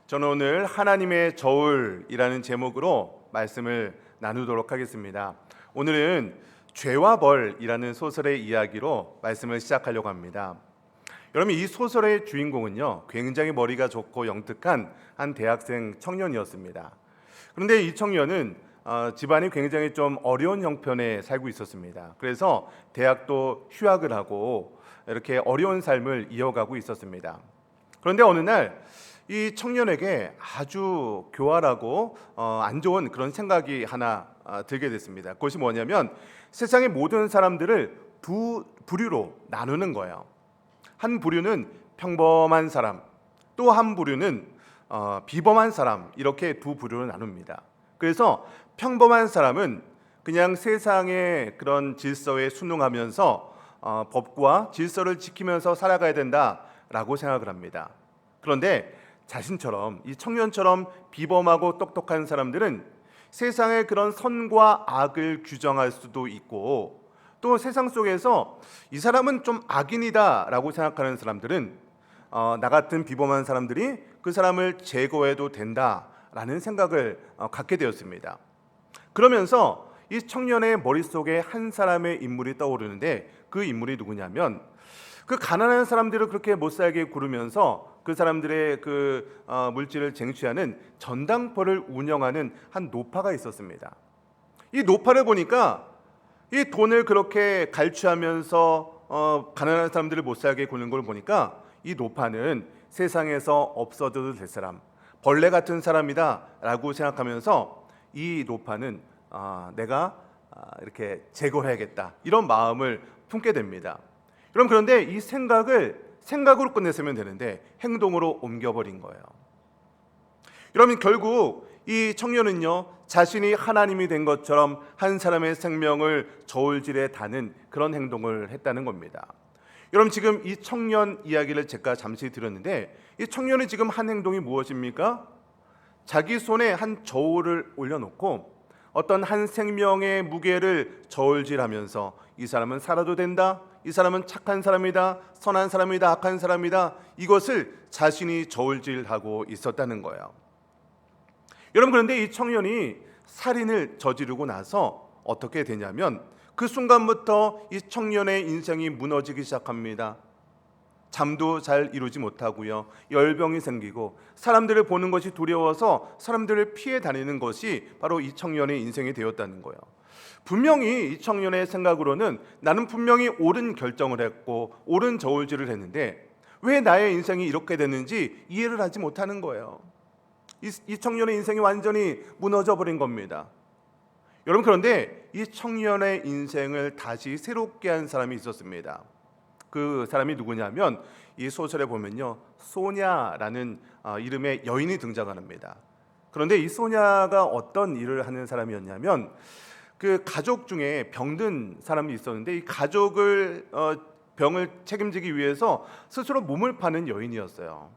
저는 오늘 하나님의 저울이라는 제목으로 말씀을 나누도록 하겠습니다. 오늘은 죄와 벌이라는 소설의 이야기로 말씀을 시작하려고 합니다. 여러분, 이 소설의 주인공은요, 굉장히 머리가 좋고 영특한 한 대학생 청년이었습니다. 그런데 이 청년은 집안이 굉장히 좀 어려운 형편에 살고 있었습니다. 그래서 대학도 휴학을 하고 이렇게 어려운 삶을 이어가고 있었습니다. 그런데 어느 날 이 청년에게 아주 교활하고 안 좋은 그런 생각이 하나 들게 됐습니다. 그것이 뭐냐면 세상의 모든 사람들을 두 부류로 나누는 거예요. 한 부류는 평범한 사람, 또 한 부류는 비범한 사람, 이렇게 두 부류로 나눕니다. 그래서 평범한 사람은 그냥 세상의 그런 질서에 순응하면서 법과 질서를 지키면서 살아가야 된다라고 생각을 합니다. 그런데 자신처럼, 이 청년처럼 비범하고 똑똑한 사람들은 세상의 그런 선과 악을 규정할 수도 있고, 또 세상 속에서 이 사람은 좀 악인이다라고 생각하는 사람들은 나 같은 비범한 사람들이 그 사람을 제거해도 된다라는 생각을 갖게 되었습니다. 그러면서 이 청년의 머릿속에 한 사람의 인물이 떠오르는데, 그 인물이 누구냐면 그 가난한 사람들을 그렇게 못살게 구르면서 그 사람들의 그 물질을 쟁취하는 전당포를 운영하는 한 노파가 있었습니다. 이 노파를 보니까 이 돈을 그렇게 갈취하면서 가난한 사람들을 못살게 구는 걸 보니까 이 노파는 세상에서 없어져도 될 사람, 벌레 같은 사람이다라고 생각하면서 이 노파는 내가 이렇게 제거해야겠다, 이런 마음을 품게 됩니다. 여러분, 그런데 이 생각으로 끝냈으면 되는데 행동으로 옮겨버린 거예요. 여러분, 결국 이 청년은요, 자신이 하나님이 된 것처럼 한 사람의 생명을 저울질에 다는 그런 행동을 했다는 겁니다. 여러분, 지금 이 청년 이야기를 제가 잠시 들었는데, 이 청년이 지금 한 행동이 무엇입니까? 자기 손에 한 저울을 올려놓고 어떤 한 생명의 무게를 저울질하면서 이 사람은 살아도 된다, 이 사람은 착한 사람이다, 선한 사람이다, 악한 사람이다, 이것을 자신이 저울질하고 있었다는 거예요. 여러분, 그런데 이 청년이 살인을 저지르고 나서 어떻게 되냐면 그 순간부터 이 청년의 인생이 무너지기 시작합니다. 잠도 잘 이루지 못하고요, 열병이 생기고 사람들을 보는 것이 두려워서 사람들을 피해 다니는 것이 바로 이 청년의 인생이 되었다는 거예요. 분명히 이 청년의 생각으로는 나는 분명히 옳은 결정을 했고 옳은 저울질을 했는데 왜 나의 인생이 이렇게 됐는지 이해를 하지 못하는 거예요. 이 청년의 인생이 완전히 무너져 버린 겁니다. 여러분, 그런데 이 청년의 인생을 다시 새롭게 한 사람이 있었습니다. 그 사람이 누구냐면 이 소설에 보면요, 소냐라는 이름의 여인이 등장합니다. 그런데 이 소냐가 어떤 일을 하는 사람이었냐면 그 가족 중에 병든 사람이 있었는데 이 가족을 병을 책임지기 위해서 스스로 몸을 파는 여인이었어요.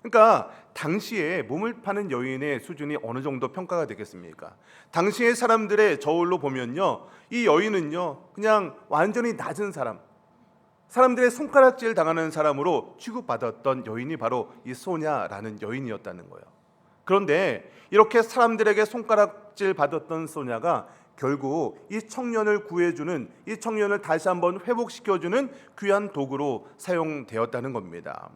그러니까 당시에 몸을 파는 여인의 수준이 어느 정도 평가가 되겠습니까? 당시의 사람들의 저울로 보면요, 이 여인은요 그냥 완전히 낮은 사람, 사람들의 손가락질 당하는 사람으로 취급받았던 여인이 바로 이 소냐라는 여인이었다는 거예요. 그런데 이렇게 사람들에게 손가락질 받았던 소냐가 결국 이 청년을 구해주는, 이 청년을 다시 한번 회복시켜주는 귀한 도구로 사용되었다는 겁니다.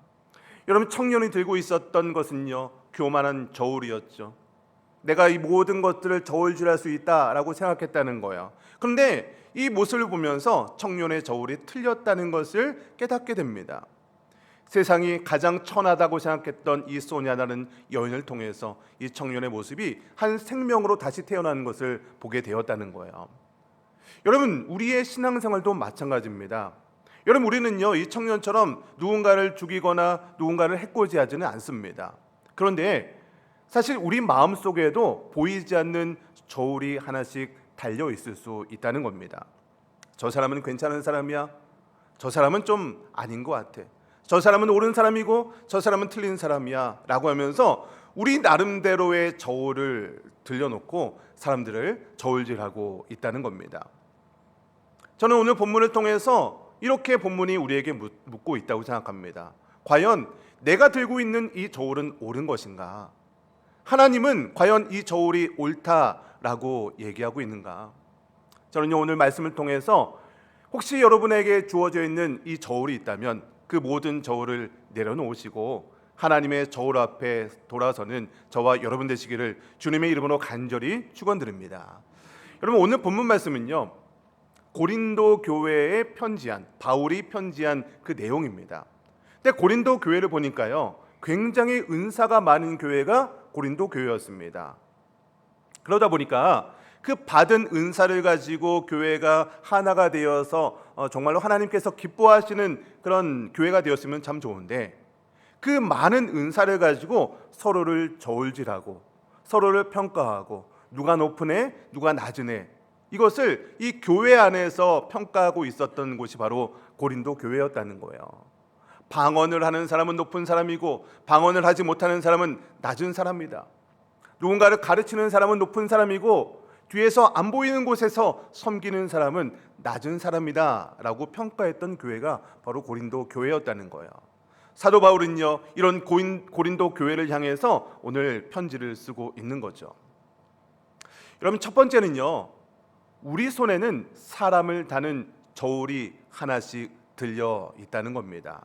여러분, 청년이 들고 있었던 것은요, 교만한 저울이었죠. 내가 이 모든 것들을 저울질할 수 있다라고 생각했다는 거예요. 그런데 이 모습을 보면서 청년의 저울이 틀렸다는 것을 깨닫게 됩니다. 세상이 가장 천하다고 생각했던 이 소냐라는 여인을 통해서 이 청년의 모습이 한 생명으로 다시 태어나는 것을 보게 되었다는 거예요. 여러분, 우리의 신앙생활도 마찬가지입니다. 여러분, 우리는요 이 청년처럼 누군가를 죽이거나 누군가를 해코지하지는 않습니다. 그런데 사실 우리 마음속에도 보이지 않는 저울이 하나씩 달려 있을 수 있다는 겁니다. 저 사람은 괜찮은 사람이야, 저 사람은 좀 아닌 것 같아, 저 사람은 옳은 사람이고 저 사람은 틀린 사람이야 라고 하면서 우리 나름대로의 저울을 들려놓고 사람들을 저울질하고 있다는 겁니다. 저는 오늘 본문을 통해서 이렇게 본문이 우리에게 묻고 있다고 생각합니다. 과연 내가 들고 있는 이 저울은 옳은 것인가? 하나님은 과연 이 저울이 옳다라고 얘기하고 있는가? 저는요, 오늘 말씀을 통해서 혹시 여러분에게 주어져 있는 이 저울이 있다면 그 모든 저울을 내려놓으시고 하나님의 저울 앞에 돌아서는 저와 여러분 되시기를 주님의 이름으로 간절히 축원드립니다. 여러분, 오늘 본문 말씀은요, 고린도 교회에 편지한, 바울이 편지한 그 내용입니다. 근데 고린도 교회를 보니까요, 굉장히 은사가 많은 교회가 고린도 교회였습니다. 그러다 보니까 그 받은 은사를 가지고 교회가 하나가 되어서 정말로 하나님께서 기뻐하시는 그런 교회가 되었으면 참 좋은데, 그 많은 은사를 가지고 서로를 저울질하고 서로를 평가하고 누가 높은 애, 누가 낮은 애, 이것을 이 교회 안에서 평가하고 있었던 곳이 바로 고린도 교회였다는 거예요. 방언을 하는 사람은 높은 사람이고 방언을 하지 못하는 사람은 낮은 사람이다. 누군가를 가르치는 사람은 높은 사람이고 뒤에서 안 보이는 곳에서 섬기는 사람은 낮은 사람이다 라고 평가했던 교회가 바로 고린도 교회였다는 거예요. 사도 바울은요, 이런 고린도 교회를 향해서 오늘 편지를 쓰고 있는 거죠. 여러분, 첫 번째는요, 우리 손에는 사람을 다는 저울이 하나씩 들려 있다는 겁니다.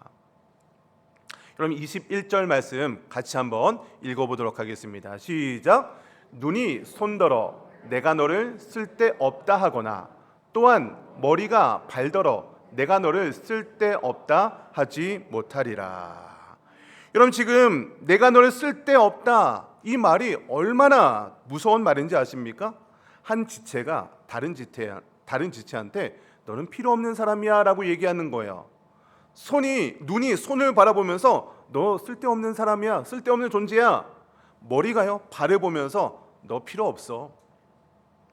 그럼 21절 말씀 같이 한번 읽어보도록 하겠습니다. 시작. 눈이 손더러 내가 너를 쓸데없다 하거나 또한 머리가 발더러 내가 너를 쓸데없다 하지 못하리라. 여러분, 지금 내가 너를 쓸데없다, 이 말이 얼마나 무서운 말인지 아십니까? 한 지체가 다른 지체한테 너는 필요 없는 사람이야 라고 얘기하는 거예요. 눈이 손을 바라보면서 너 쓸데없는 사람이야, 쓸데없는 존재야. 머리가요, 발을 보면서 너 필요 없어.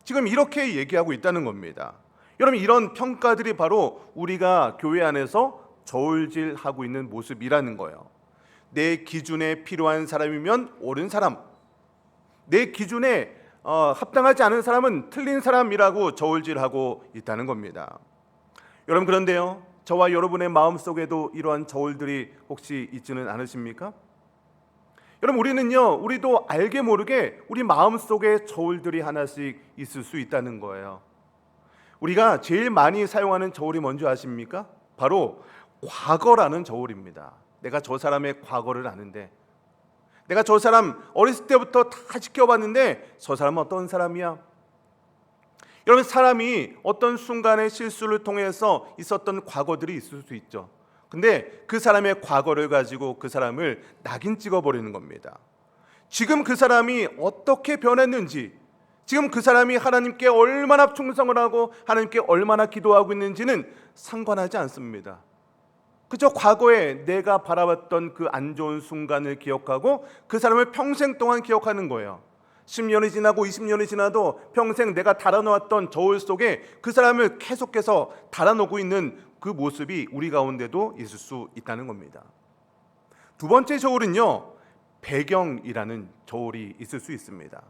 지금 이렇게 얘기하고 있다는 겁니다. 여러분, 이런 평가들이 바로 우리가 교회 안에서 저울질하고 있는 모습이라는 거예요. 내 기준에 필요한 사람이면 옳은 사람, 내 기준에 합당하지 않은 사람은 틀린 사람이라고 저울질하고 있다는 겁니다. 여러분, 그런데요, 저와 여러분의 마음속에도 이러한 저울들이 혹시 있지는 않으십니까? 여러분, 우리도 알게 모르게 우리 마음속에 저울들이 하나씩 있을 수 있다는 거예요. 우리가 제일 많이 사용하는 저울이 뭔지 아십니까? 바로 과거라는 저울입니다. 내가 저 사람의 과거를 아는데, 내가 저 사람 어렸을 때부터 다 지켜봤는데 저 사람은 어떤 사람이야? 여러분, 사람이 어떤 순간의 실수를 통해서 있었던 과거들이 있을 수 있죠. 근데 그 사람의 과거를 가지고 그 사람을 낙인 찍어버리는 겁니다. 지금 그 사람이 어떻게 변했는지, 지금 그 사람이 하나님께 얼마나 충성을 하고 하나님께 얼마나 기도하고 있는지는 상관하지 않습니다. 그저 과거에 내가 바라봤던 그 안 좋은 순간을 기억하고 그 사람을 평생 동안 기억하는 거예요. 10년이 지나고 20년이 지나도 평생 내가 달아놓았던 저울 속에 그 사람을 계속해서 달아놓고 있는 그 모습이 우리 가운데도 있을 수 있다는 겁니다. 두 번째 저울은요, 배경이라는 저울이 있을 수 있습니다.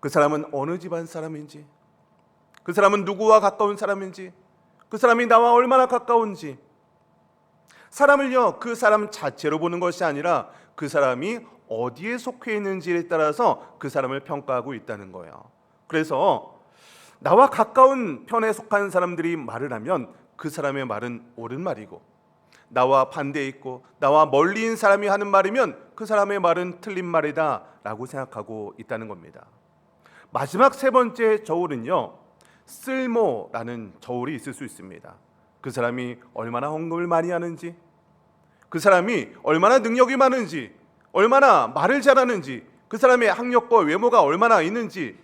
그 사람은 어느 집안 사람인지, 그 사람은 누구와 가까운 사람인지, 그 사람이 나와 얼마나 가까운지, 사람을요, 그 사람 자체로 보는 것이 아니라 그 사람이 어디에 속해 있는지에 따라서 그 사람을 평가하고 있다는 거예요. 그래서 나와 가까운 편에 속한 사람들이 말을 하면 그 사람의 말은 옳은 말이고, 나와 반대에 있고 나와 멀리인 사람이 하는 말이면 그 사람의 말은 틀린 말이다 라고 생각하고 있다는 겁니다. 마지막 세 번째 저울은요, 쓸모라는 저울이 있을 수 있습니다. 그 사람이 얼마나 헌금을 많이 하는지, 그 사람이 얼마나 능력이 많은지, 얼마나 말을 잘하는지, 그 사람의 학력과 외모가 얼마나 있는지,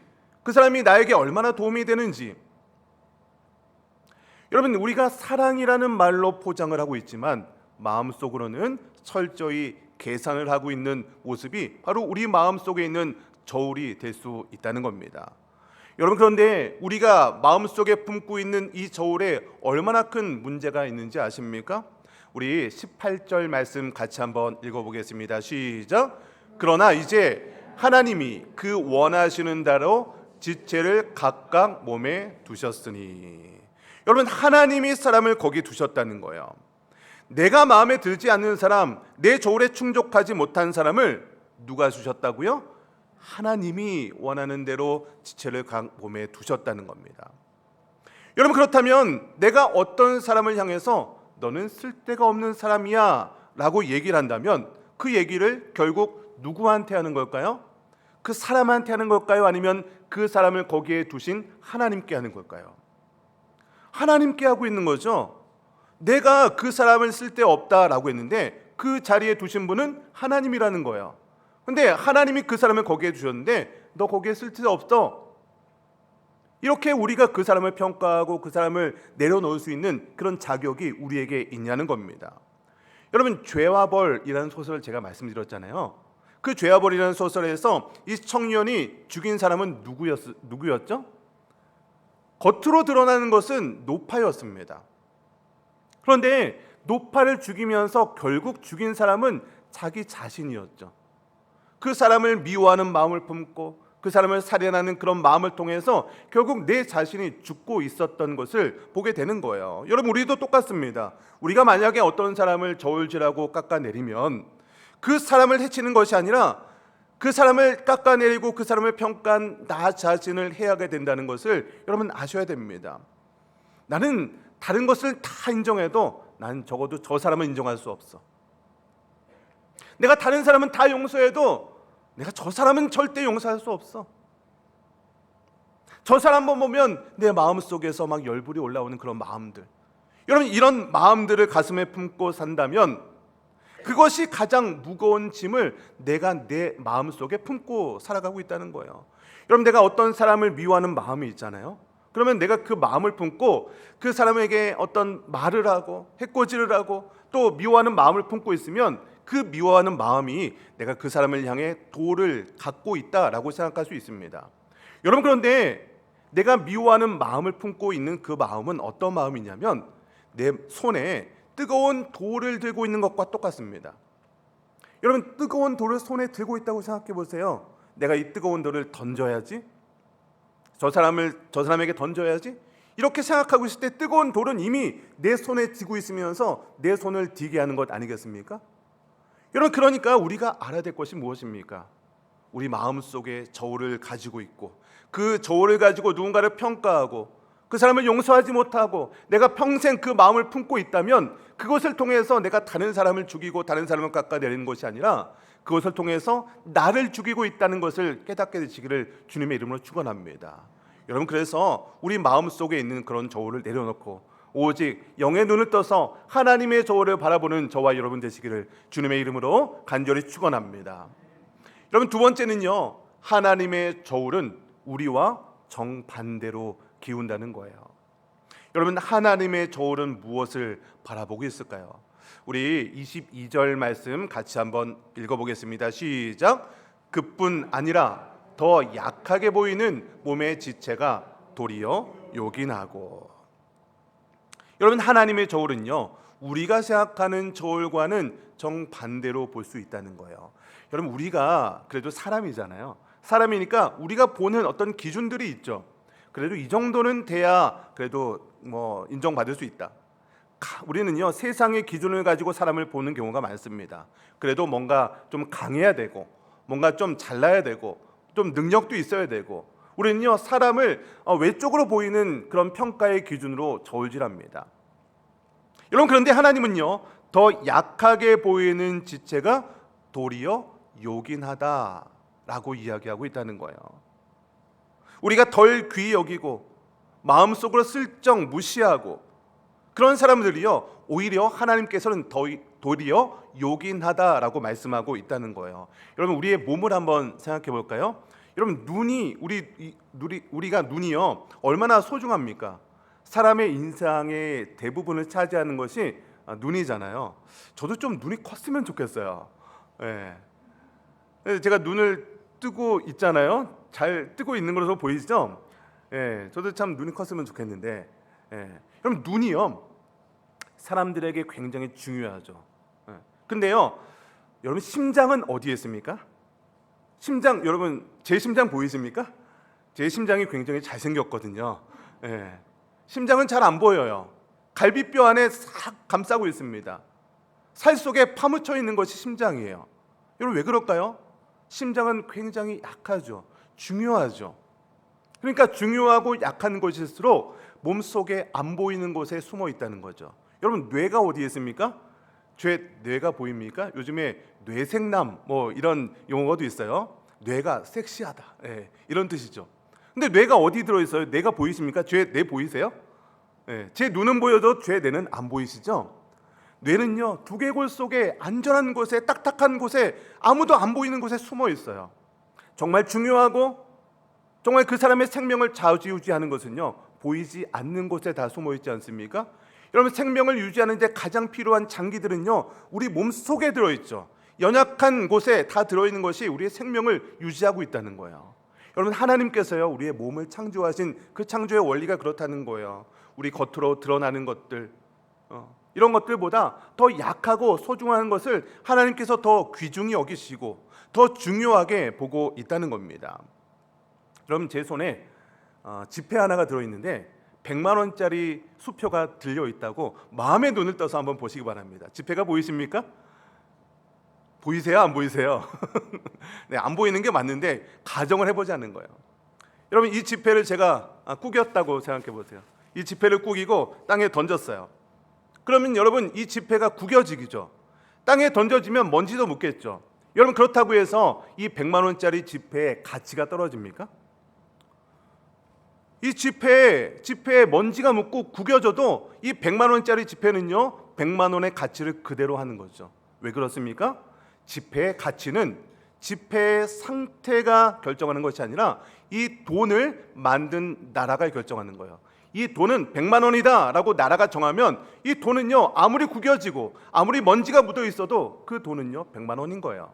그 사람이 나에게 얼마나 도움이 되는지. 여러분, 우리가 사랑이라는 말로 포장을 하고 있지만 마음속으로는 철저히 계산을 하고 있는 모습이 바로 우리 마음속에 있는 저울이 될 수 있다는 겁니다. 여러분, 그런데 우리가 마음속에 품고 있는 이 저울에 얼마나 큰 문제가 있는지 아십니까? 우리 18절 말씀 같이 한번 읽어보겠습니다. 시작. 그러나 이제 하나님이 그 원하시는 대로 지체를 각각 몸에 두셨으니. 여러분, 하나님이 사람을 거기 두셨다는 거예요. 내가 마음에 들지 않는 사람, 내 저울에 충족하지 못한 사람을 누가 주셨다고요? 하나님이 원하는 대로 지체를 몸에 두셨다는 겁니다. 여러분, 그렇다면 내가 어떤 사람을 향해서 너는 쓸데가 없는 사람이야 라고 얘기를 한다면 그 얘기를 결국 누구한테 하는 걸까요? 그 사람한테 하는 걸까요? 아니면 그 사람을 거기에 두신 하나님께 하는 걸까요? 하나님께 하고 있는 거죠. 내가 그 사람을 쓸데없다라고 했는데 그 자리에 두신 분은 하나님이라는 거예요. 근데 하나님이 그 사람을 거기에 두셨는데 너 거기에 쓸데없어. 이렇게 우리가 그 사람을 평가하고 그 사람을 내려놓을 수 있는 그런 자격이 우리에게 있냐는 겁니다. 여러분, 죄와 벌이라는 소설을 제가 말씀드렸잖아요. 그 죄와 벌이라는 소설에서 이 청년이 죽인 사람은 누구였죠? 겉으로 드러나는 것은 노파였습니다. 그런데 노파를 죽이면서 결국 죽인 사람은 자기 자신이었죠. 그 사람을 미워하는 마음을 품고 그 사람을 살해하는 그런 마음을 통해서 결국 내 자신이 죽고 있었던 것을 보게 되는 거예요. 여러분, 우리도 똑같습니다. 우리가 만약에 어떤 사람을 저울질하고 깎아내리면 그 사람을 해치는 것이 아니라 그 사람을 깎아내리고 그 사람을 평가한 나 자신을 해하게 된다는 것을 여러분 아셔야 됩니다. 나는 다른 것을 다 인정해도 난 적어도 저 사람은 인정할 수 없어. 내가 다른 사람은 다 용서해도 내가 저 사람은 절대 용서할 수 없어. 저 사람만 보면 내 마음속에서 막 열불이 올라오는 그런 마음들. 여러분, 이런 마음들을 가슴에 품고 산다면 그것이 가장 무거운 짐을 내가 내 마음속에 품고 살아가고 있다는 거예요. 여러분, 내가 어떤 사람을 미워하는 마음이 있잖아요. 그러면 내가 그 마음을 품고 그 사람에게 어떤 말을 하고 해코지를 하고 또 미워하는 마음을 품고 있으면 그 미워하는 마음이 내가 그 사람을 향해 도를 갖고 있다라고 생각할 수 있습니다. 여러분, 그런데 내가 미워하는 마음을 품고 있는 그 마음은 어떤 마음이냐면 내 손에 뜨거운 돌을 들고 있는 것과 똑같습니다. 여러분, 뜨거운 돌을 손에 들고 있다고 생각해 보세요. 내가 이 뜨거운 돌을 던져야지, 저 사람에게 던져야지, 이렇게 생각하고 있을 때 뜨거운 돌은 이미 내 손에 쥐고 있으면서 내 손을 디게 하는 것 아니겠습니까? 여러분, 그러니까 우리가 알아야 될 것이 무엇입니까? 우리 마음속에 저울을 가지고 있고 그 저울을 가지고 누군가를 평가하고 그 사람을 용서하지 못하고 내가 평생 그 마음을 품고 있다면 그것을 통해서 내가 다른 사람을 죽이고 다른 사람을 깎아내리는 것이 아니라 그것을 통해서 나를 죽이고 있다는 것을 깨닫게 되시기를 주님의 이름으로 축원합니다. 여러분, 그래서 우리 마음속에 있는 그런 저울을 내려놓고 오직 영의 눈을 떠서 하나님의 저울을 바라보는 저와 여러분 되시기를 주님의 이름으로 간절히 축원합니다. 여러분, 두 번째는요, 하나님의 저울은 우리와 정반대로 기운다는 거예요. 여러분, 하나님의 저울은 무엇을 바라보고 있을까요? 우리 22절 말씀 같이 한번 읽어보겠습니다. 시작. 그뿐 아니라 더 약하게 보이는 몸의 지체가 도리어 요긴하고. 여러분, 하나님의 저울은요, 우리가 생각하는 저울과는 정반대로 볼 수 있다는 거예요. 여러분, 우리가 그래도 사람이잖아요. 사람이니까 우리가 보는 어떤 기준들이 있죠. 그래도 이 정도는 돼야 그래도 인정받을 수 있다. 우리는요, 세상의 기준을 가지고 사람을 보는 경우가 많습니다. 그래도 뭔가 좀 강해야 되고 뭔가 좀 잘나야 되고 좀 능력도 있어야 되고 우리는요, 사람을 외적으로 보이는 그런 평가의 기준으로 저울질합니다. 여러분, 그런데 하나님은요, 더 약하게 보이는 지체가 도리어 요긴하다라고 이야기하고 있다는 거예요. 우리가 덜 귀히 여기고 마음속으로 슬쩍 무시하고 그런 사람들이요, 오히려 하나님께서는 도리어 요긴하다라고 말씀하고 있다는 거예요. 여러분, 우리의 몸을 한번 생각해 볼까요? 여러분, 우리가 눈이요, 얼마나 소중합니까? 사람의 인상의 대부분을 차지하는 것이 눈이잖아요. 저도 좀 눈이 컸으면 좋겠어요. 예. 제가 눈을 뜨고 있잖아요. 잘 뜨고 있는 것으로 보이시죠? 예. 저도 참 눈이 컸으면 좋겠는데, 그럼 눈이요, 사람들에게 굉장히 중요하죠. 근데요, 여러분, 심장은 어디에 있습니까? 심장, 여러분, 제 심장 보이십니까? 제 심장이 굉장히 잘생겼거든요. 심장은 잘 안 보여요. 갈비뼈 안에 싹 감싸고 있습니다. 살 속에 파묻혀 있는 것이 심장이에요. 여러분 왜 그럴까요? 심장은 굉장히 약하죠. 중요하죠. 그러니까 중요하고 약한 것일수록 몸속에 안 보이는 곳에 숨어 있다는 거죠. 여러분 뇌가 어디에 있습니까? 뇌가 보입니까? 요즘에 뇌생남 뭐 이런 용어도 있어요. 뇌가 섹시하다, 이런 뜻이죠. 근데 뇌가 어디 들어있어요? 뇌가 보이십니까? 뇌 보이세요? 제 눈은 보여도 뇌는 안 보이시죠? 뇌는요, 두개골 속에 안전한 곳에, 딱딱한 곳에, 아무도 안 보이는 곳에 숨어 있어요. 정말 중요하고 정말 그 사람의 생명을 좌지우지하는 것은요, 보이지 않는 곳에 다 숨어 있지 않습니까? 여러분, 생명을 유지하는 데 가장 필요한 장기들은요, 우리 몸 속에 들어있죠. 연약한 곳에 다 들어있는 것이 우리의 생명을 유지하고 있다는 거예요. 여러분, 하나님께서요, 우리의 몸을 창조하신 그 창조의 원리가 그렇다는 거예요. 우리 겉으로 드러나는 것들, 이런 것들보다 더 약하고 소중한 것을 하나님께서 더 귀중히 여기시고 더 중요하게 보고 있다는 겁니다. 여러분, 제 손에 지폐 하나가 들어있는데 100만 원짜리 수표가 들려있다고 마음의 눈을 떠서 한번 보시기 바랍니다. 지폐가 보이십니까? 보이세요? 안 보이세요? 네, 안 보이는 게 맞는데 가정을 해보자는 거예요. 여러분, 이 지폐를 제가 꾸겼다고 생각해 보세요. 이 지폐를 꾸기고 땅에 던졌어요. 그러면 여러분, 이 지폐가 구겨지죠. 땅에 던져지면 먼지도 묻겠죠. 여러분, 그렇다고 해서 이 100만 원짜리 지폐의 가치가 떨어집니까? 이 지폐에 먼지가 묻고 구겨져도 이 100만 원짜리 지폐는요, 100만 원의 가치를 그대로 하는 거죠. 왜 그렇습니까? 지폐의 가치는 지폐의 상태가 결정하는 것이 아니라 이 돈을 만든 나라가 결정하는 거예요. 이 돈은 100만 원이다 라고 나라가 정하면 이 돈은요, 아무리 구겨지고 아무리 먼지가 묻어 있어도 그 돈은요, 100만 원인 거예요.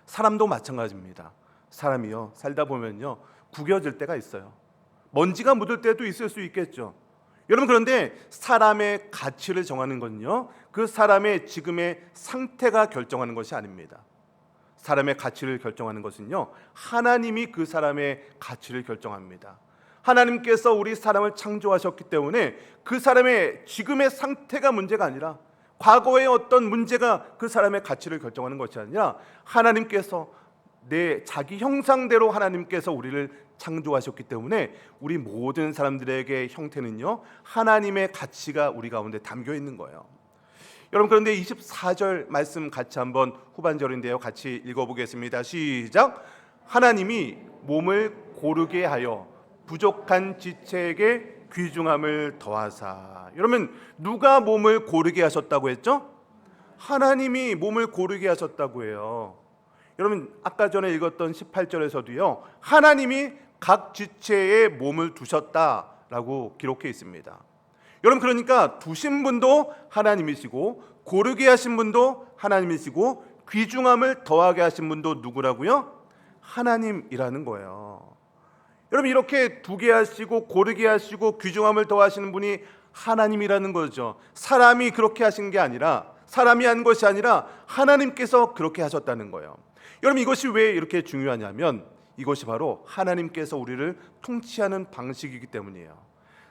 사람도 마찬가지입니다. 사람이요, 살다 보면요, 구겨질 때가 있어요. 먼지가 묻을 때도 있을 수 있겠죠. 여러분, 그런데 사람의 가치를 정하는 건요, 그 사람의 지금의 상태가 결정하는 것이 아닙니다. 사람의 가치를 결정하는 것은요, 하나님이 그 사람의 가치를 결정합니다. 하나님께서 우리 사람을 창조하셨기 때문에 그 사람의 지금의 상태가 문제가 아니라 과거의 어떤 문제가 그 사람의 가치를 결정하는 것이 아니라 하나님께서 내 자기 형상대로 하나님께서 우리를 창조하셨기 때문에 우리 모든 사람들에게 형태는요, 하나님의 가치가 우리 가운데 담겨 있는 거예요. 여러분, 그런데 24절 말씀 같이 한번, 후반절인데요, 같이 읽어보겠습니다. 시작. 하나님이 몸을 고르게 하여 부족한 지체에게 귀중함을 더하사. 여러분, 누가 몸을 고르게 하셨다고 했죠? 하나님이 몸을 고르게 하셨다고 해요. 여러분, 아까 전에 읽었던 18절에서도요, 하나님이 각 지체에 몸을 두셨다라고 기록해 있습니다. 여러분, 그러니까 두신 분도 하나님이시고 고르게 하신 분도 하나님이시고 귀중함을 더하게 하신 분도 누구라고요? 하나님이라는 거예요. 여러분, 이렇게 두게 하시고 고르게 하시고 귀중함을 더하시는 분이 하나님이라는 거죠. 사람이 그렇게 하신 게 아니라, 사람이 한 것이 아니라 하나님께서 그렇게 하셨다는 거예요. 여러분, 이것이 왜 이렇게 중요하냐면 이것이 바로 하나님께서 우리를 통치하는 방식이기 때문이에요.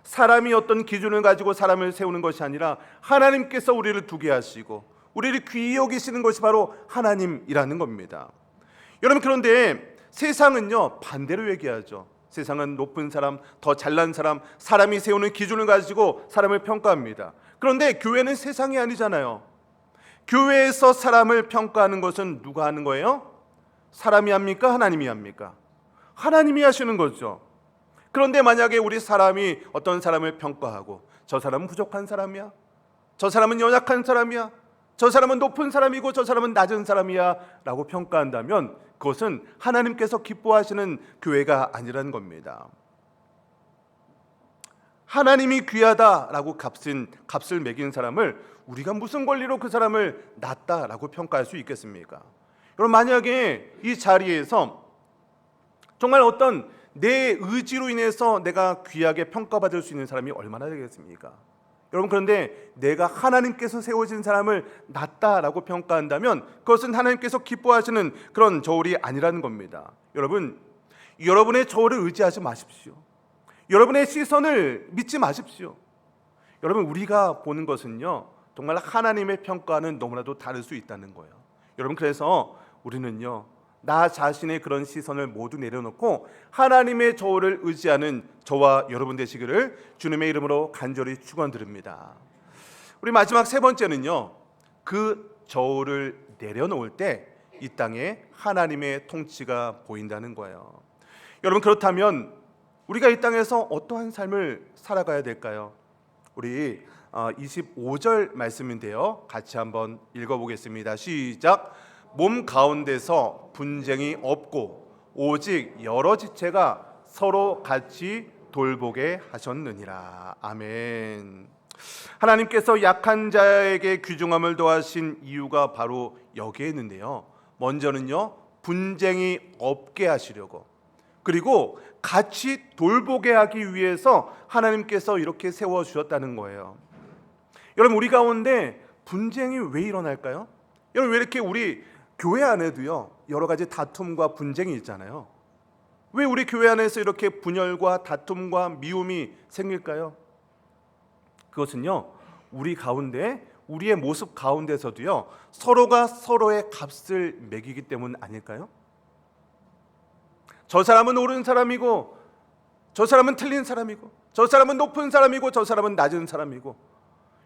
사람이 어떤 기준을 가지고 사람을 세우는 것이 아니라 하나님께서 우리를 두게 하시고 우리를 귀히 여기시는 것이 바로 하나님이라는 겁니다. 여러분, 그런데 세상은요, 반대로 얘기하죠. 세상은 높은 사람, 더 잘난 사람, 사람이 세우는 기준을 가지고 사람을 평가합니다. 그런데 교회는 세상이 아니잖아요. 교회에서 사람을 평가하는 것은 누가 하는 거예요? 사람이 합니까? 하나님이 합니까? 하나님이 하시는 거죠. 그런데 만약에 우리 사람이 어떤 사람을 평가하고 저 사람은 부족한 사람이야, 저 사람은 연약한 사람이야, 저 사람은 높은 사람이고 저 사람은 낮은 사람이야 라고 평가한다면 그것은 하나님께서 기뻐하시는 교회가 아니라는 겁니다. 하나님이 귀하다라고 값을 매긴 사람을 우리가 무슨 권리로 그 사람을 낮다라고 평가할 수 있겠습니까? 여러분, 만약에 이 자리에서 정말 어떤 내 의지로 인해서 내가 귀하게 평가받을 수 있는 사람이 얼마나 되겠습니까? 여러분, 그런데 내가 하나님께서 세워진 사람을 낮다라고 평가한다면 그것은 하나님께서 기뻐하시는 그런 저울이 아니라는 겁니다. 여러분, 여러분의 저울을 의지하지 마십시오. 여러분의 시선을 믿지 마십시오. 여러분, 우리가 보는 것은요, 정말 하나님의 평가는 너무나도 다를 수 있다는 거예요. 여러분, 그래서 우리는요, 나 자신의 그런 시선을 모두 내려놓고 하나님의 저울을 의지하는 저와 여러분 되시기를 주님의 이름으로 간절히 축원드립니다. 우리 마지막 세 번째는요, 그 저울을 내려놓을 때 이 땅에 하나님의 통치가 보인다는 거예요. 여러분, 그렇다면 우리가 이 땅에서 어떠한 삶을 살아가야 될까요? 우리 25절 말씀인데요, 같이 한번 읽어보겠습니다. 시작. 몸 가운데서 분쟁이 없고 오직 여러 지체가 서로 같이 돌보게 하셨느니라. 아멘. 하나님께서 약한 자에게 귀중함을 더하신 이유가 바로 여기에 있는데요, 먼저는요, 분쟁이 없게 하시려고, 그리고 같이 돌보게 하기 위해서 하나님께서 이렇게 세워주셨다는 거예요. 여러분, 우리 가운데 분쟁이 왜 일어날까요? 여러분, 왜 이렇게 우리 교회 안에도요, 여러 가지 다툼과 분쟁이 있잖아요. 왜 우리 교회 안에서 이렇게 분열과 다툼과 미움이 생길까요? 그것은요, 우리 가운데, 우리의 모습 가운데서도요, 서로가 서로의 값을 매기기 때문 아닐까요? 저 사람은 옳은 사람이고 저 사람은 틀린 사람이고, 저 사람은 높은 사람이고 저 사람은 낮은 사람이고,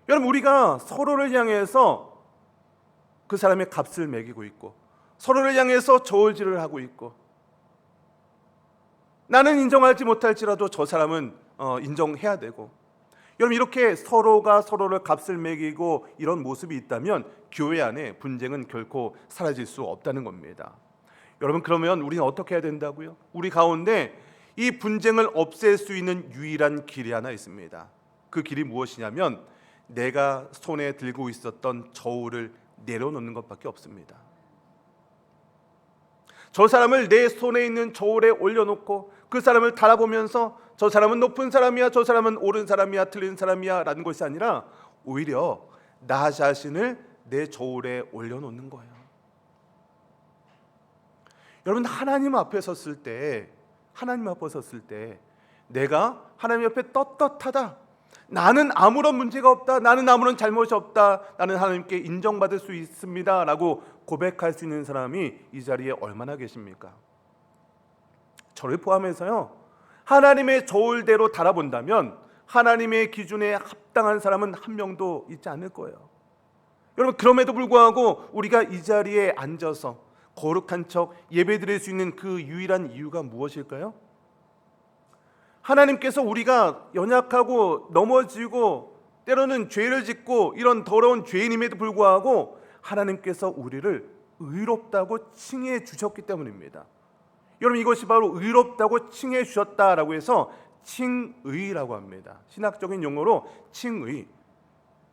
여러분, 우리가 서로를 향해서 그 사람의 값을 매기고 있고, 서로를 향해서 저울질을 하고 있고, 나는 인정하지 못할지라도 저 사람은 인정해야 되고, 여러분, 이렇게 서로가 서로를 값을 매기고 이런 모습이 있다면 교회 안에 분쟁은 결코 사라질 수 없다는 겁니다. 여러분, 그러면 우리는 어떻게 해야 된다고요? 우리 가운데 이 분쟁을 없앨 수 있는 유일한 길이 하나 있습니다. 그 길이 무엇이냐면 내가 손에 들고 있었던 저울을 내려놓는 것밖에 없습니다. 저 사람을 내 손에 있는 저울에 올려놓고 그 사람을 달아보면서 저 사람은 높은 사람이야, 저 사람은 옳은 사람이야, 틀린 사람이야 라는 것이 아니라 오히려 나 자신을 내 저울에 올려놓는 거예요. 여러분, 하나님 앞에 섰을 때 내가 하나님 앞에 떳떳하다, 나는 아무런 문제가 없다, 나는 아무런 잘못이 없다, 나는 하나님께 인정받을 수 있습니다 라고 고백할 수 있는 사람이 이 자리에 얼마나 계십니까? 저를 포함해서요, 하나님의 저울대로 달아본다면 하나님의 기준에 합당한 사람은 한 명도 있지 않을 거예요. 여러분, 그럼에도 불구하고 우리가 이 자리에 앉아서 거룩한 척 예배드릴 수 있는 그 유일한 이유가 무엇일까요? 하나님께서 우리가 연약하고 넘어지고 때로는 죄를 짓고 이런 더러운 죄인임에도 불구하고 하나님께서 우리를 의롭다고 칭해 주셨기 때문입니다. 여러분, 이것이 바로 의롭다고 칭해 주셨다라고 해서 칭의라고 합니다. 신학적인 용어로 칭의.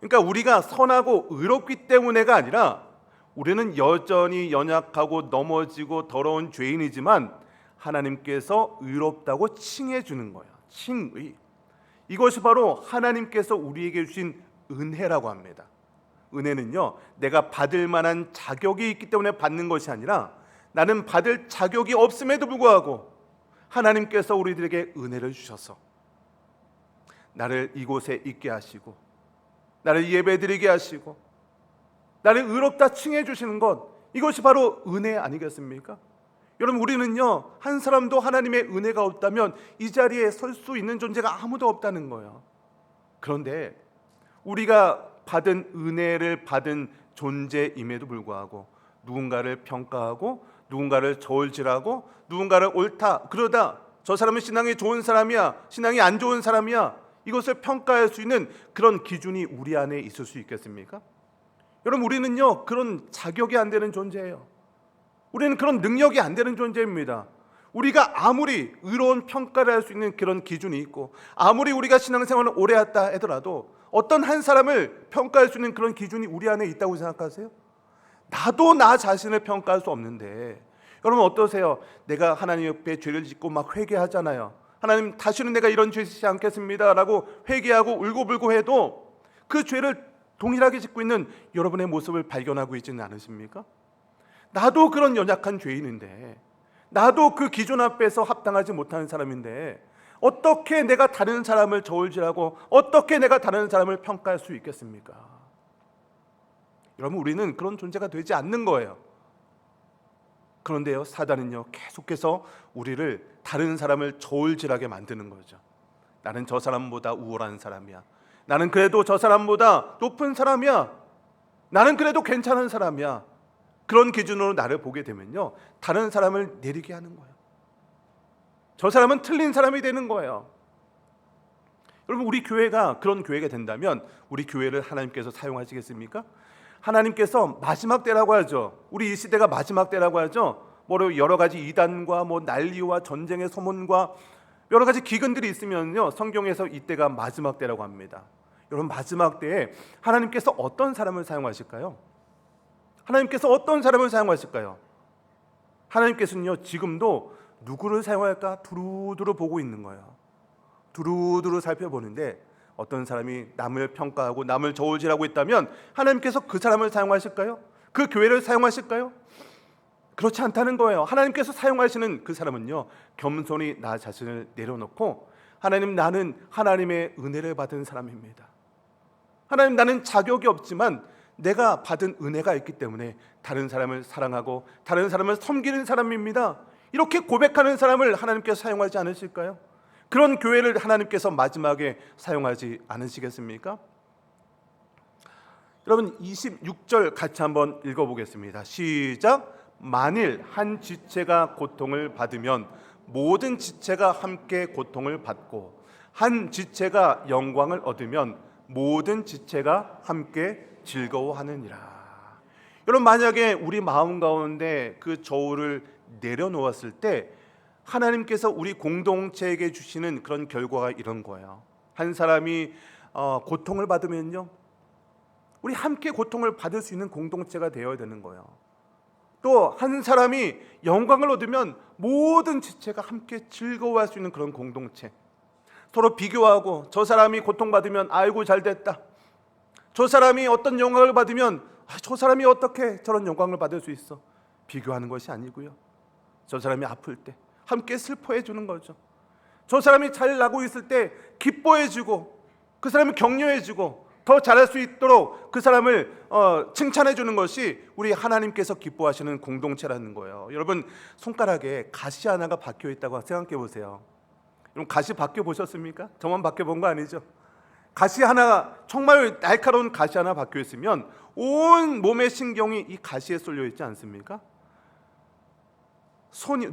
그러니까 우리가 선하고 의롭기 때문에가 아니라 우리는 여전히 연약하고 넘어지고 더러운 죄인이지만 하나님께서 의롭다고 칭해 주는 거예요. 칭의. 이것이 바로 하나님께서 우리에게 주신 은혜라고 합니다. 은혜는요, 내가 받을 만한 자격이 있기 때문에 받는 것이 아니라 나는 받을 자격이 없음에도 불구하고 하나님께서 우리들에게 은혜를 주셔서 나를 이곳에 있게 하시고 나를 예배드리게 하시고 나를 의롭다 칭해 주시는 것, 이것이 바로 은혜 아니겠습니까? 여러분, 우리는요, 한 사람도 하나님의 은혜가 없다면 이 자리에 설 수 있는 존재가 아무도 없다는 거예요. 그런데 우리가 받은 은혜를 받은 존재임에도 불구하고 누군가를 평가하고 누군가를 저울질하고 누군가를 옳다, 그러다 저 사람은 신앙이 좋은 사람이야, 신앙이 안 좋은 사람이야, 이것을 평가할 수 있는 그런 기준이 우리 안에 있을 수 있겠습니까? 여러분, 우리는요, 그런 자격이 안 되는 존재예요. 우리는 그런 능력이 안 되는 존재입니다. 우리가 아무리 의로운 평가를 할 수 있는 그런 기준이 있고 아무리 우리가 신앙생활을 오래 했다 하더라도 어떤 한 사람을 평가할 수 있는 그런 기준이 우리 안에 있다고 생각하세요? 나도 나 자신을 평가할 수 없는데, 여러분 어떠세요? 내가 하나님 옆에 죄를 짓고 막 회개하잖아요. 하나님, 다시는 내가 이런 죄 짓지 않겠습니다 라고 회개하고 울고불고 해도 그 죄를 동일하게 짓고 있는 여러분의 모습을 발견하고 있지는 않으십니까? 나도 그런 연약한 죄인인데, 나도 그 기준 앞에서 합당하지 못하는 사람인데 어떻게 내가 다른 사람을 저울질하고 어떻게 내가 다른 사람을 평가할 수 있겠습니까? 여러분, 우리는 그런 존재가 되지 않는 거예요. 그런데요, 사단은요 계속해서 우리를 다른 사람을 저울질하게 만드는 거죠. 나는 저 사람보다 우월한 사람이야. 나는 그래도 저 사람보다 높은 사람이야. 나는 그래도 괜찮은 사람이야. 그런 기준으로 나를 보게 되면요, 다른 사람을 내리게 하는 거예요. 저 사람은 틀린 사람이 되는 거예요. 여러분, 우리 교회가 그런 교회가 된다면 우리 교회를 하나님께서 사용하시겠습니까? 하나님께서 마지막 때라고 하죠. 우리 이 시대가 마지막 때라고 하죠. 뭐 여러 가지 이단과 뭐 난리와 전쟁의 소문과 여러 가지 기근들이 있으면요, 성경에서 이때가 마지막 때라고 합니다. 여러분, 마지막 때에 하나님께서 어떤 사람을 사용하실까요? 하나님께서 어떤 사람을 사용하실까요? 하나님께서는요 지금도 누구를 사용할까 두루두루 보고 있는 거예요. 두루두루 살펴보는데 어떤 사람이 남을 평가하고 남을 저울질하고 있다면 하나님께서 그 사람을 사용하실까요? 그 교회를 사용하실까요? 그렇지 않다는 거예요. 하나님께서 사용하시는 그 사람은요, 겸손히 나 자신을 내려놓고, 하나님, 나는 하나님의 은혜를 받은 사람입니다. 하나님, 나는 자격이 없지만 내가 받은 은혜가 있기 때문에 다른 사람을 사랑하고 다른 사람을 섬기는 사람입니다. 이렇게 고백하는 사람을 하나님께서 사용하지 않으실까요? 그런 교회를 하나님께서 마지막에 사용하지 않으시겠습니까? 여러분, 26절 같이 한번 읽어보겠습니다. 시작. 만일 한 지체가 고통을 받으면 모든 지체가 함께 고통을 받고, 한 지체가 영광을 얻으면 모든 지체가 함께 즐거워하느니라. 여러분, 만약에 우리 마음 가운데 그 저울을 내려놓았을 때 하나님께서 우리 공동체에게 주시는 그런 결과가 이런 거예요. 한 사람이 고통을 받으면요, 우리 함께 고통을 받을 수 있는 공동체가 되어야 되는 거예요. 또 한 사람이 영광을 얻으면 모든 지체가 함께 즐거워할 수 있는 그런 공동체. 서로 비교하고 저 사람이 고통받으면 아이고 잘됐다, 저 사람이 어떤 영광을 받으면 저 사람이 어떻게 저런 영광을 받을 수 있어, 비교하는 것이 아니고요, 저 사람이 아플 때 함께 슬퍼해 주는 거죠. 저 사람이 잘 나고 있을 때 기뻐해 주고 그 사람을 격려해 주고 더 잘할 수 있도록 그 사람을 칭찬해 주는 것이 우리 하나님께서 기뻐하시는 공동체라는 거예요. 여러분, 손가락에 가시 하나가 박혀 있다고 생각해 보세요. 여러분, 가시 박혀 보셨습니까? 저만 박혀 본 거 아니죠? 가시 하나, 정말 날카로운 가시 하나 박혀 있으면 온 몸의 신경이 이 가시에 쏠려 있지 않습니까?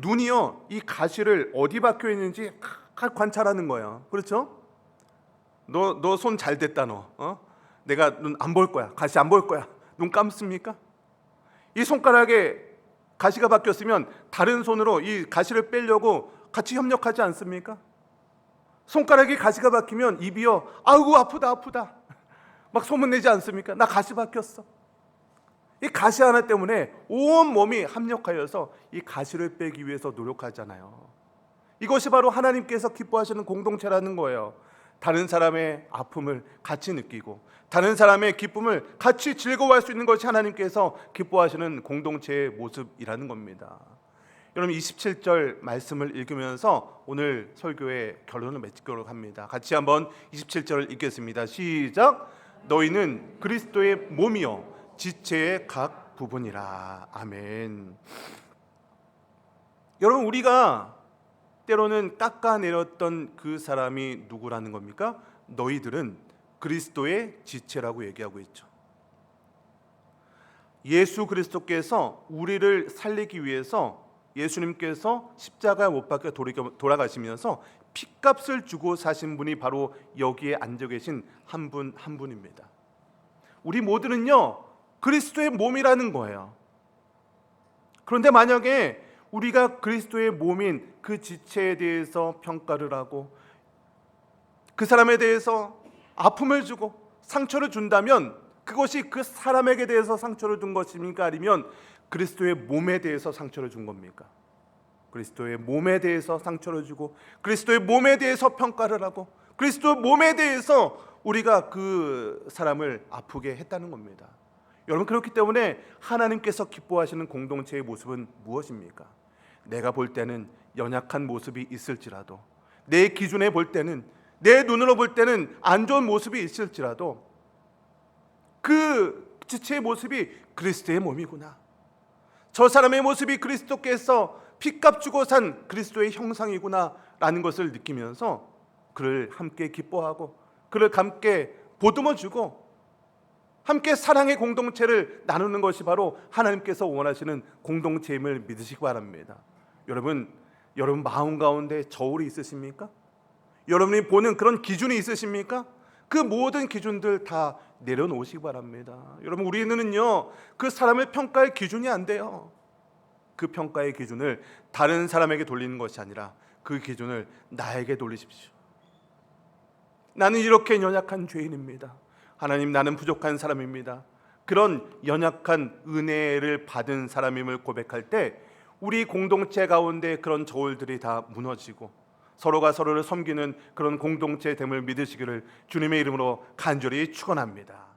눈이요, 이 가시를 어디 박혀 있는지 관찰하는 거예요. 그렇죠? 너 손 잘 됐다, 너. 내가 눈 안 볼 거야. 가시 안 볼 거야. 눈 감습니까? 이 손가락에 가시가 박혔으면 다른 손으로 이 가시를 빼려고 같이 협력하지 않습니까? 손가락에 가시가 박히면 입이요, 아이고 아프다 아프다 막 소문내지 않습니까? 나 가시 박혔어. 이 가시 하나 때문에 온 몸이 합력하여서 이 가시를 빼기 위해서 노력하잖아요. 이것이 바로 하나님께서 기뻐하시는 공동체라는 거예요. 다른 사람의 아픔을 같이 느끼고 다른 사람의 기쁨을 같이 즐거워할 수 있는 것이 하나님께서 기뻐하시는 공동체의 모습이라는 겁니다. 여러분, 27절 말씀을 읽으면서 오늘 설교의 결론을 맺도록 합니다. 같이 한번 27절을 읽겠습니다. 시작. 너희는 그리스도의 몸이요 지체의 각 부분이라. 아멘. 여러분, 우리가 때로는 깎아내렸던 그 사람이 누구라는 겁니까? 너희들은 그리스도의 지체라고 얘기하고 있죠. 예수 그리스도께서 우리를 살리기 위해서 예수님께서 십자가에 못 박혀 돌아가시면서 핏값을 주고 사신 분이 바로 여기에 앉아 계신 한 분 한 분입니다. 우리 모두는요 그리스도의 몸이라는 거예요. 그런데 만약에 우리가 그리스도의 몸인 그 지체에 대해서 평가를 하고 그 사람에 대해서 아픔을 주고 상처를 준다면 그것이 그 사람에게 대해서 상처를 준 것입니까? 아니면 그리스도의 몸에 대해서 상처를 준 겁니까? 그리스도의 몸에 대해서 상처를 주고 그리스도의 몸에 대해서 평가를 하고 그리스도의 몸에 대해서 우리가 그 사람을 아프게 했다는 겁니다. 여러분, 그렇기 때문에 하나님께서 기뻐하시는 공동체의 모습은 무엇입니까? 내가 볼 때는 연약한 모습이 있을지라도, 내 기준에 볼 때는, 내 눈으로 볼 때는 안 좋은 모습이 있을지라도 그 지체의 모습이 그리스도의 몸이구나. 저 사람의 모습이 그리스도께서 피값 주고 산 그리스도의 형상이구나 라는 것을 느끼면서 그를 함께 기뻐하고 그를 함께 보듬어주고 함께 사랑의 공동체를 나누는 것이 바로 하나님께서 원하시는 공동체임을 믿으시기 바랍니다. 여러분 마음 가운데 저울이 있으십니까? 여러분이 보는 그런 기준이 있으십니까? 그 모든 기준들 다 내려놓으시기 바랍니다. 여러분 우리는요 그 사람을 평가할 기준이 안 돼요. 그 평가의 기준을 다른 사람에게 돌리는 것이 아니라 그 기준을 나에게 돌리십시오. 나는 이렇게 연약한 죄인입니다. 하나님, 나는 부족한 사람입니다. 그런 연약한 은혜를 받은 사람임을 고백할 때 우리 공동체 가운데 그런 저울들이 다 무너지고 서로가 서로를 섬기는 그런 공동체 됨을 믿으시기를 주님의 이름으로 간절히 축원합니다.